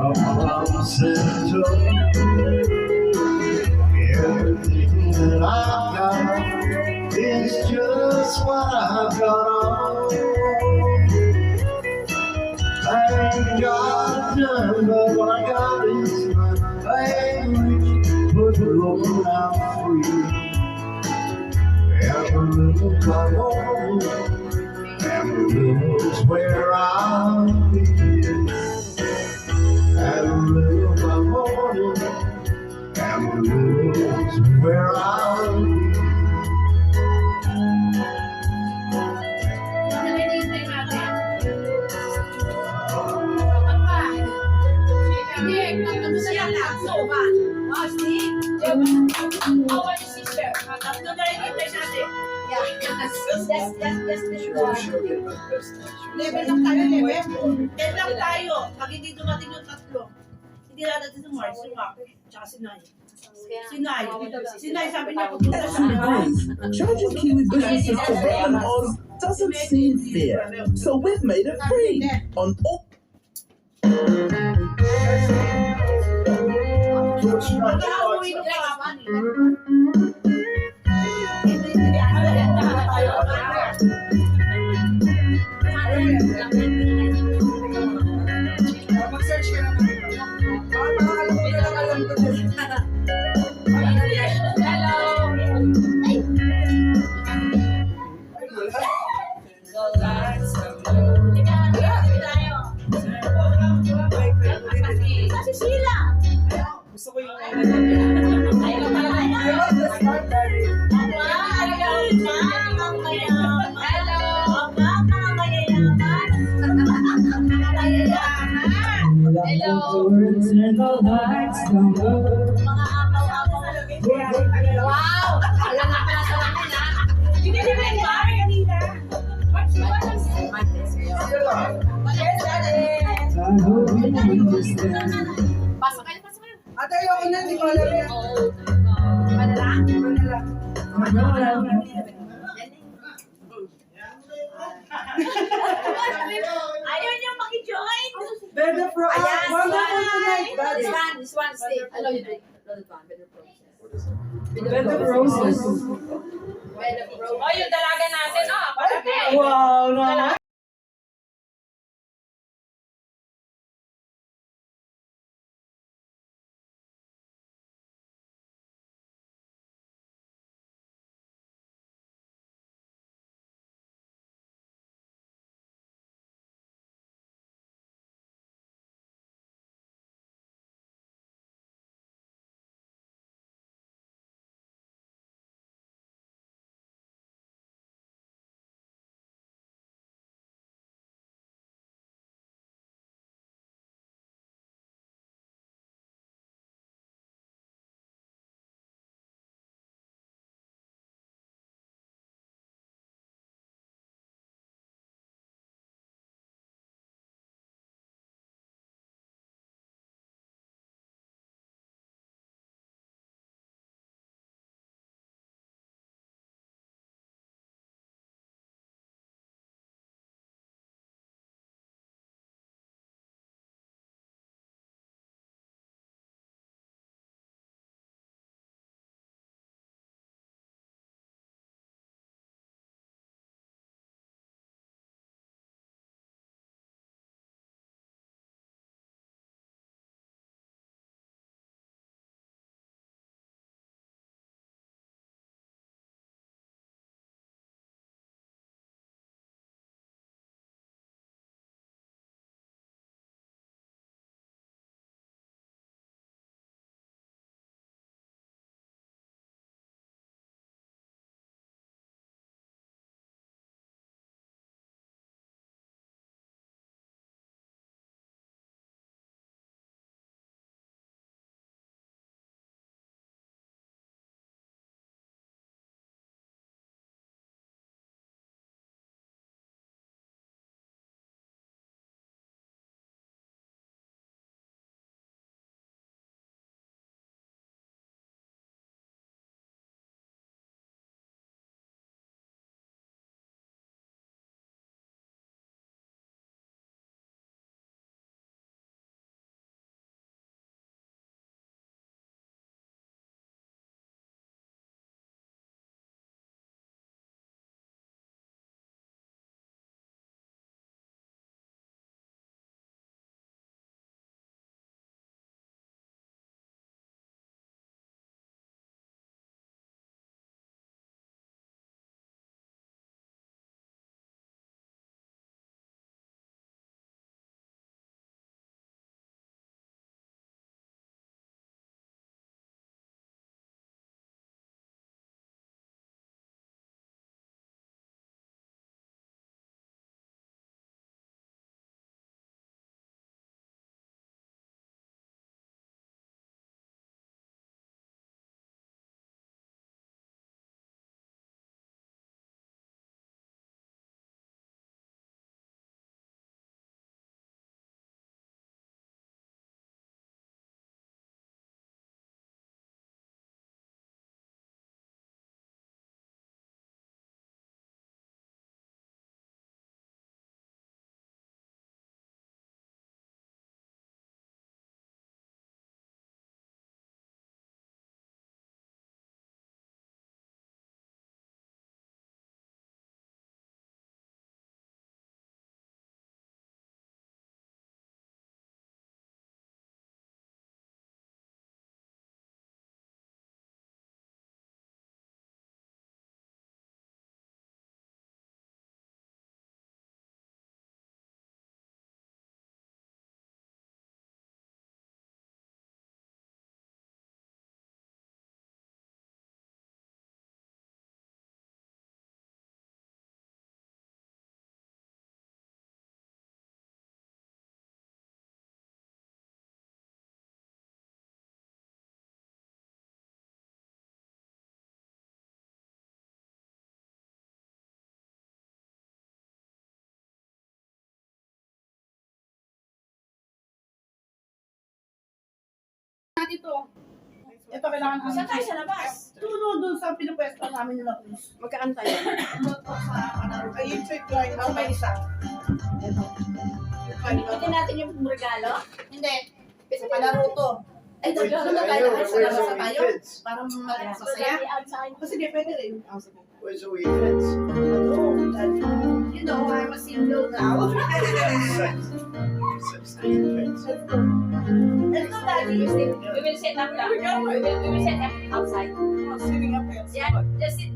I'm settled. Everything that I've got is just what I've got on. I ain't got none, but what I got is mine. I ain't rich, but Lord, I'm free. Amarillo, I want. Amarillo's where I'll be. Amarillo, I want. Amarillo's where I'll be. Level lang tayo, level. Level lang tayo. Pag hindi dumating yung tatlo, hindi dadating si Mars, si Wak, tsaka si Nay. Si Nay. Si Nay sabi niya pupunta siya. Charging Kiwi businesses to random Oz doesn't seem fair, so we've made it free on all. Mag-aawin ka. Mag-search ka naman. Alam ko na lang alam ko din. Gusto ko yung Turn the lights down low. Wow! Wala na pala sa akin, ha? Hindi na may bar kanina. I hope you understand. Pasok kayo, pasok kayo. ate, ayoko na, hindi ko alam yan. Manala? Manila. Ayaw niyo makijoin. Beda Pro. Ayan, Wonderful tonight, This guys. one, this one, stay. I love you, babe. Love it one, better process. Better roses. Better process. Oh, yung dalaga natin, Wow, no. dito. Ito kailangan Saan tayo sa labas? Doon sa pinupwesto namin nila please. Magkaan tayo? Ito sa Panaro. Ay, yung trip line. Ako may isa. Ito natin yung regalo. Hindi. Sa Panaro to. Ay, doon na tayo. Sa labas na tayo. Para masaya. Kasi di pwede rin. Where's the weekends? You know, I'm a single now. Six kids. Let's go, Daddy. We will set up the, we will set up outside. Sitting up here. Yeah, just sit